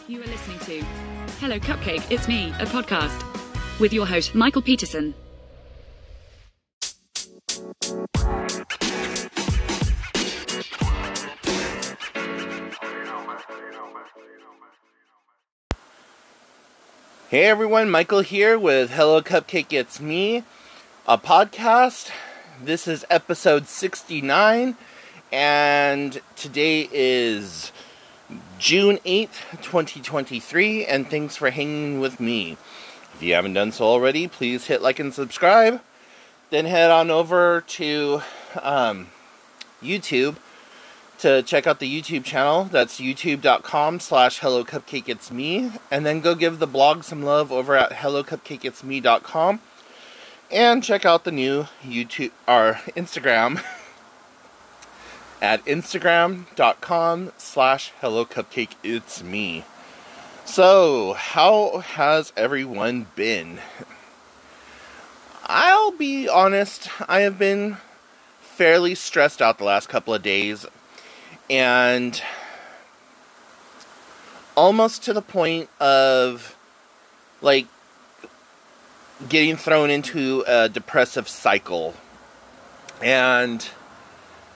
You are listening to Hello Cupcake, It's Me, a podcast with your host, Michael Peterson. Hey everyone, Michael here with Hello Cupcake, It's Me, a podcast. This is episode 69, and today is June 8th, 2023, and thanks for hanging with me. If you haven't done so already, please hit like and subscribe. Then head on over to YouTube to check out the YouTube channel. That's youtube.com/hellocupcakeitsme. And then go give the blog some love over at hellocupcakeitsme.com. And check out the new YouTube, or Instagram, at instagram.com/hellocupcakeitsme. So, how has everyone been? I'll be honest, I have been fairly stressed out the last couple of days, and almost to the point of, like, getting thrown into a depressive cycle. And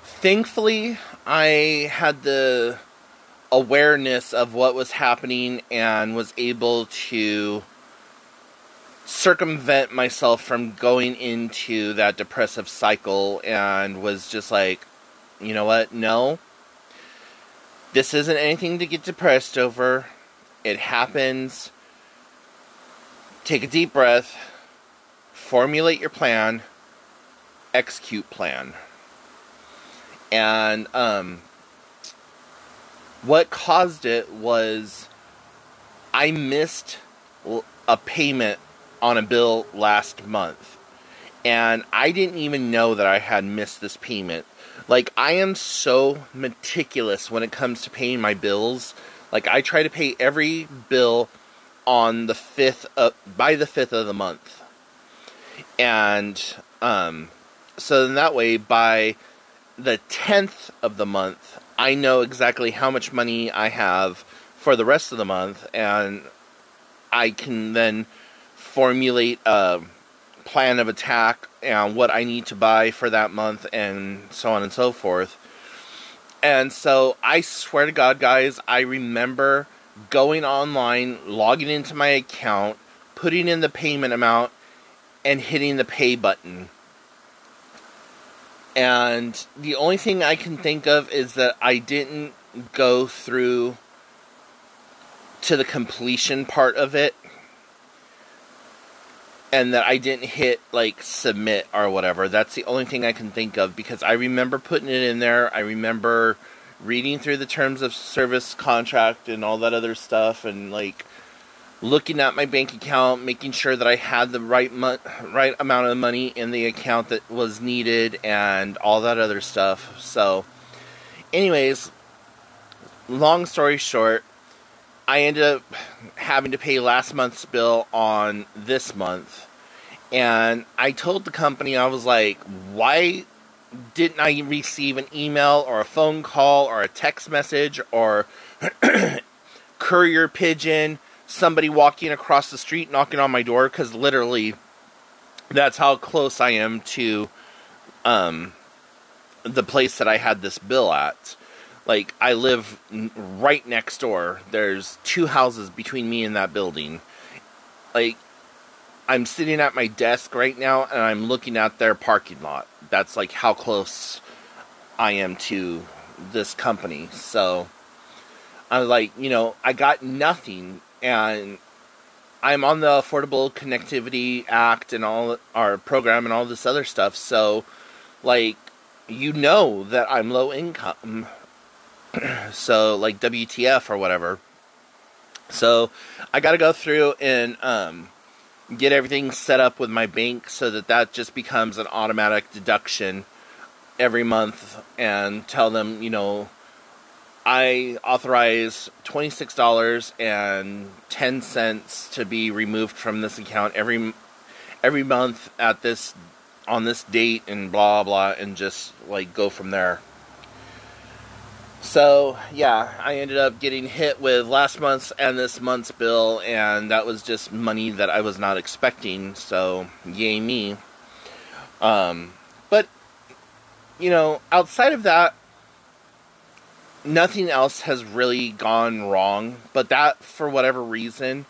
thankfully, I had the awareness of what was happening and was able to circumvent myself from going into that depressive cycle, and was just like, you know what, no, this isn't anything to get depressed over. It happens. Take a deep breath, formulate your plan, execute plan. And what caused it was I missed a payment on a bill last month. And I didn't even know that I had missed this payment. Like, I am so meticulous when it comes to paying my bills. Like, I try to pay every bill on the 5th by the 5th of the month. And so in that way, by the 10th of the month, I know exactly how much money I have for the rest of the month, and I can then formulate a plan of attack and what I need to buy for that month, and so on and so forth. And so I swear to God, guys, I remember going online, logging into my account, putting in the payment amount, and hitting the pay button. And the only thing I can think of is that I didn't go through to the completion part of it, and that I didn't hit, like, submit or whatever. That's the only thing I can think of, because I remember putting it in there. I remember reading through the terms of service contract and all that other stuff, and, like, looking at my bank account, making sure that I had the right amount of money in the account that was needed, and all that other stuff. So, anyways, long story short, I ended up having to pay last month's bill on this month. And I told the company, I was like, why didn't I receive an email or a phone call or a text message or courier pigeon, somebody walking across the street knocking on my door? Because literally, that's how close I am to the place that I had this bill at. Like, I live right next door. There's 2 houses between me and that building. Like, I'm sitting at my desk right now, and I'm looking at their parking lot. That's, like, how close I am to this company. So, I was like, you know, I got nothing, and I'm on the Affordable Connectivity Act and all, our program and all this other stuff. So, like, you know that I'm low income. So, like, WTF or whatever. So, I gotta go through and get everything set up with my bank so that just becomes an automatic deduction every month, and tell them, you know, I authorize $26.10 to be removed from this account every month on this date, and blah blah, and just, like, go from there. So, yeah, I ended up getting hit with last month's and this month's bill, and that was just money that I was not expecting, so yay me. But, outside of that, nothing else has really gone wrong, but that, for whatever reason,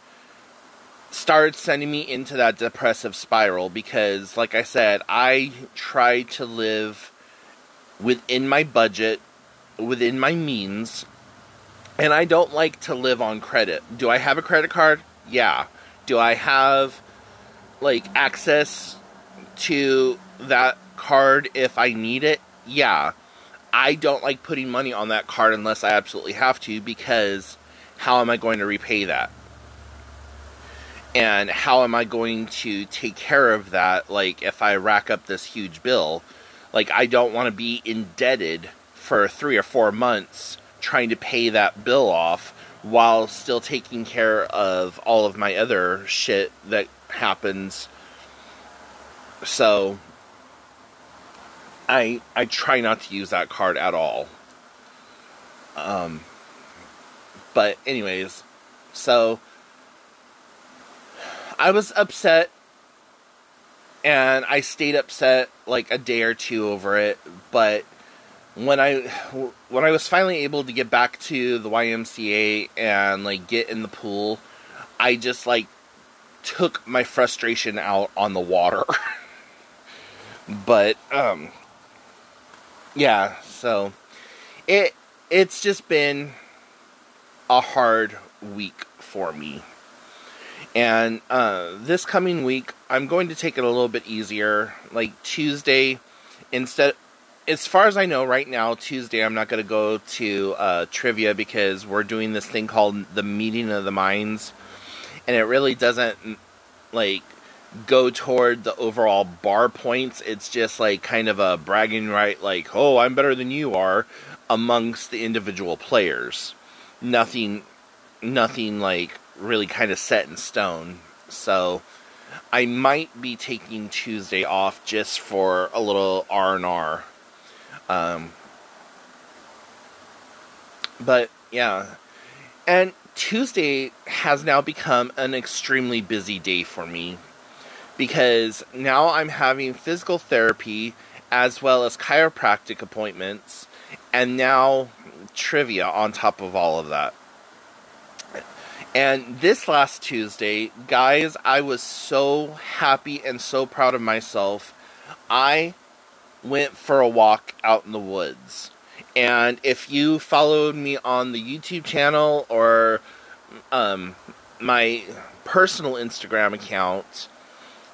started sending me into that depressive spiral because, like I said, I try to live within my budget, within my means, and I don't like to live on credit. Do I have a credit card? Yeah. Do I have, access to that card if I need it? Yeah. I don't like putting money on that card unless I absolutely have to, because how am I going to repay that? And how am I going to take care of that, if I rack up this huge bill? I don't want to be indebted for 3 or 4 months trying to pay that bill off while still taking care of all of my other shit that happens. So I try not to use that card at all. But anyways, so I was upset, and I stayed upset a day or two over it, but when I was finally able to get back to the YMCA and get in the pool, I just took my frustration out on the water. But yeah, so it's just been a hard week for me. And this coming week, I'm going to take it a little bit easier. Tuesday, instead, as far as I know right now, Tuesday I'm not going to go to trivia because we're doing this thing called the Meeting of the Minds. And it really doesn't, go toward the overall bar points. It's just, kind of a bragging right, oh, I'm better than you are, amongst the individual players. Nothing, really kind of set in stone. So I might be taking Tuesday off just for a little R&R. But yeah, and Tuesday has now become an extremely busy day for me because now I'm having physical therapy as well as chiropractic appointments, and now trivia on top of all of that. And this last Tuesday, guys, I was so happy and so proud of myself. I went for a walk out in the woods. And if you followed me on the YouTube channel or my personal Instagram account,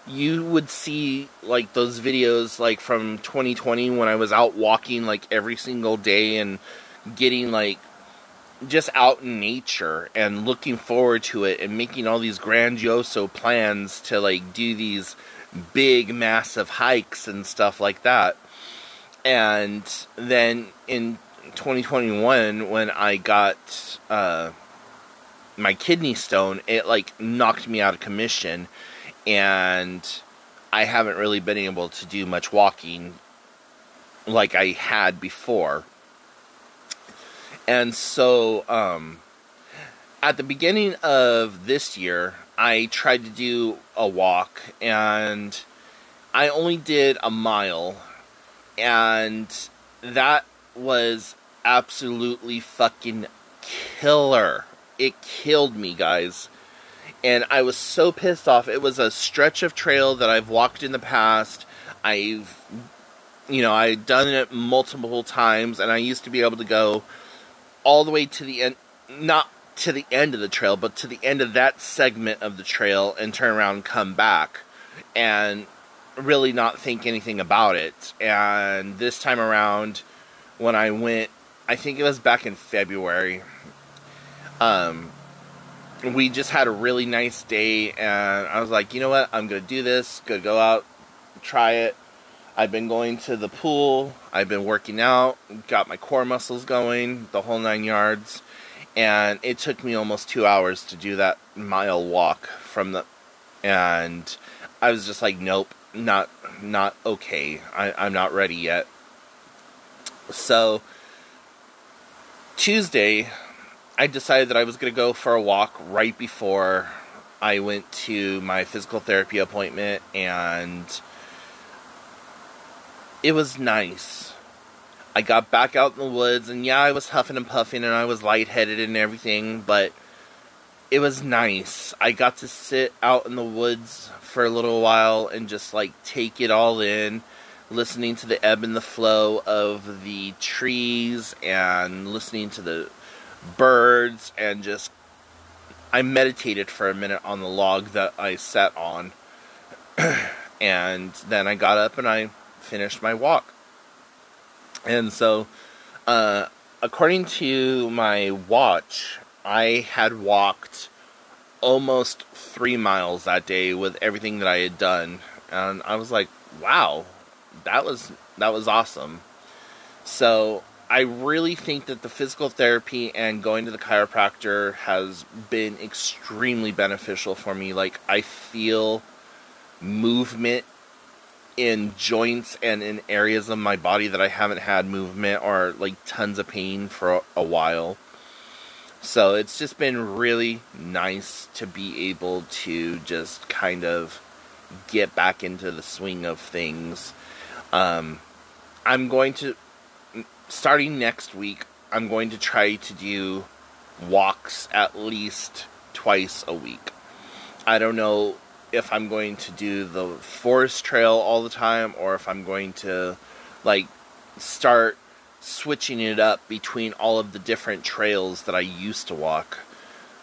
you would see those videos from 2020 when I was out walking every single day and getting just out in nature and looking forward to it and making all these grandioso plans to do these big massive hikes and stuff like that. And then in 2021 when I got my kidney stone, it knocked me out of commission, and I haven't really been able to do much walking like I had before. And so, at the beginning of this year, I tried to do a walk, and I only did a mile, and that was absolutely fucking killer. It killed me, guys. And I was so pissed off. It was a stretch of trail that I've walked in the past. I've done it multiple times, and I used to be able to go all the way to the end, not to the end of the trail, but to the end of that segment of the trail and turn around and come back and really not think anything about it. And this time around, when I went, I think it was back in February, we just had a really nice day, and I was like, you know what, I'm going to do this, going to go out, try it. I've been going to the pool, I've been working out, got my core muscles going, the whole 9 yards, and it took me almost 2 hours to do that mile walk and I was just like, nope, not okay, I'm not ready yet. So, Tuesday, I decided that I was going to go for a walk right before I went to my physical therapy appointment, and it was nice. I got back out in the woods, and yeah, I was huffing and puffing, and I was lightheaded and everything, but it was nice. I got to sit out in the woods for a little while and just, like, take it all in, listening to the ebb and the flow of the trees, and listening to the birds, and just, I meditated for a minute on the log that I sat on, and then I got up and I finished my walk. And so, according to my watch, I had walked almost 3 miles that day with everything that I had done, and I was like, wow, that was awesome. So I really think that the physical therapy and going to the chiropractor has been extremely beneficial for me. Like, I feel movement in joints and in areas of my body that I haven't had movement or, like, tons of pain for a while. So it's just been really nice to be able to just kind of get back into the swing of things. I'm going to, starting next week, I'm going to try to do walks at least twice a week. I don't know if I'm going to do the forest trail all the time, or if I'm going to, like, start switching it up between all of the different trails that I used to walk.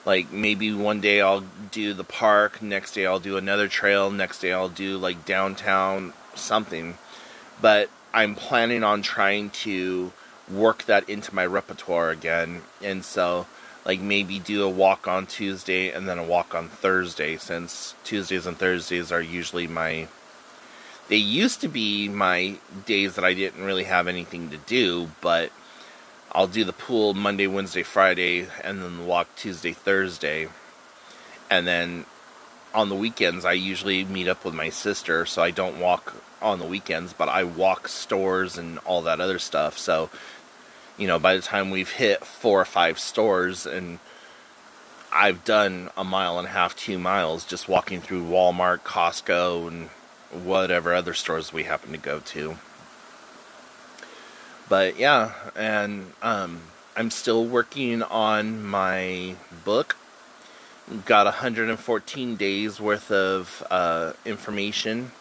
Like, maybe one day I'll do the park, next day I'll do another trail, next day I'll do, like, downtown something. But I'm planning on trying to work that into my repertoire again, and so, like, maybe do a walk on Tuesday and then a walk on Thursday, since Tuesdays and Thursdays are usually they used to be my days that I didn't really have anything to do, but I'll do the pool Monday, Wednesday, Friday, and then walk Tuesday, Thursday. And then on the weekends, I usually meet up with my sister, so I don't walk on the weekends, but I walk stores and all that other stuff. So, you know, by the time we've hit 4 or 5 stores, and I've done 1.5 miles, 2 miles, just walking through Walmart, Costco, and whatever other stores we happen to go to. But yeah, and I'm still working on my book. Got 114 days worth of information,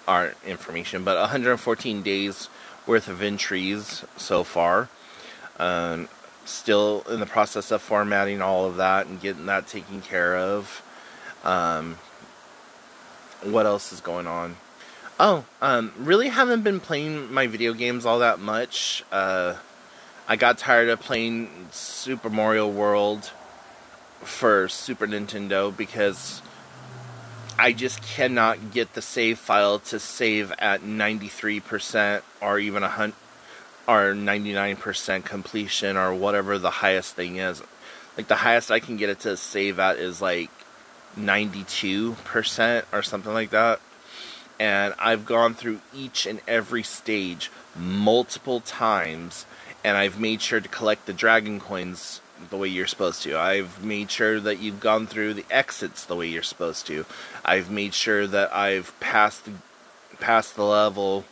but 114 days worth of entries so far. Still in the process of formatting all of that and getting that taken care of. What else is going on? Really haven't been playing my video games all that much. I got tired of playing Super Mario World for Super Nintendo because I just cannot get the save file to save at 93% or even 99% completion, or whatever the highest thing is. Like, the highest I can get it to save at is like 92% or something like that. And I've gone through each and every stage multiple times, and I've made sure to collect the dragon coins the way you're supposed to. I've made sure that you've gone through the exits the way you're supposed to. I've made sure that I've passed the level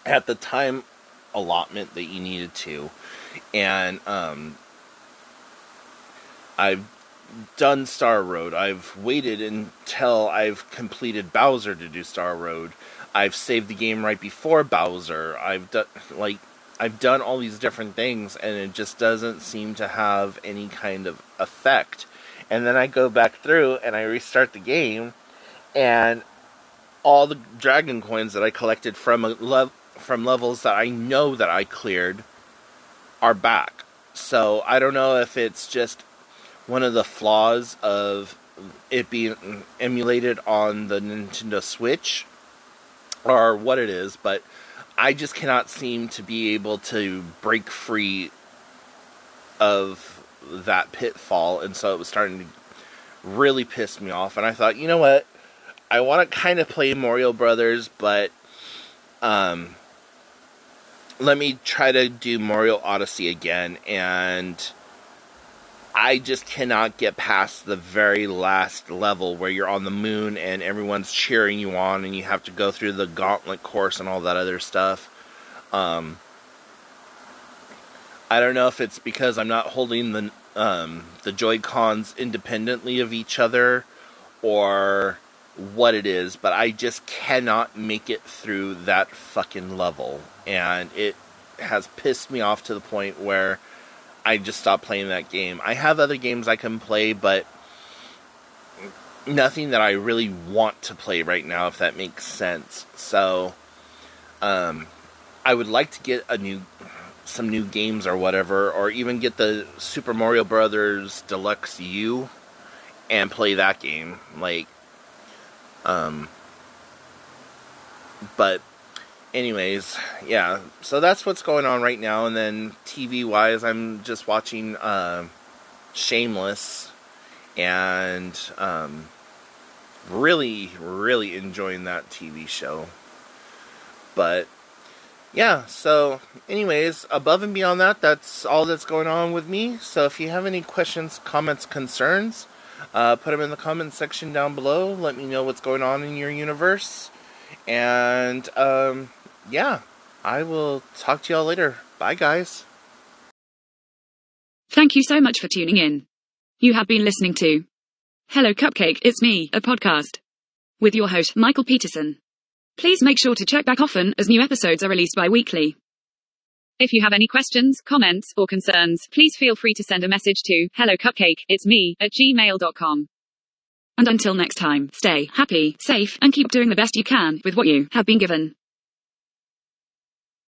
at the time allotment that you needed to. And I've done Star Road. I've waited until I've completed Bowser to do Star Road. I've saved the game right before Bowser. I've done all these different things, and it just doesn't seem to have any kind of effect. And then I go back through and I restart the game, and all the dragon coins that I collected from levels that I know that I cleared are back. So I don't know if it's just one of the flaws of it being emulated on the Nintendo Switch or what it is, but I just cannot seem to be able to break free of that pitfall, and so it was starting to really piss me off. And I thought, you know what, I want to kind of play Mario Brothers, but let me try to do Mario Odyssey again, and I just cannot get past the very last level where you're on the moon and everyone's cheering you on and you have to go through the gauntlet course and all that other stuff. I don't know if it's because I'm not holding the Joy-Cons independently of each other or what it is, but I just cannot make it through that fucking level, and it has pissed me off to the point where I just stopped playing that game. I have other games I can play, but nothing that I really want to play right now, if that makes sense. So, I would like to get some new games or whatever, or even get the Super Mario Brothers Deluxe U and play that game. But anyways, yeah, so that's what's going on right now. And then TV-wise, I'm just watching Shameless, and really, really enjoying that TV show. But yeah, so anyways, above and beyond that, that's all that's going on with me. So if you have any questions, comments, concerns, put them in the comment section down below. Let me know what's going on in your universe. And yeah, I will talk to y'all later. Bye, guys. Thank you so much for tuning in. You have been listening to Hello Cupcake, It's Me, a podcast with your host, Michael Peterson. Please make sure to check back often, as new episodes are released bi-weekly. If you have any questions, comments, or concerns, please feel free to send a message to hellocupcakeitsme@gmail.com. And until next time, stay happy, safe, and keep doing the best you can with what you have been given.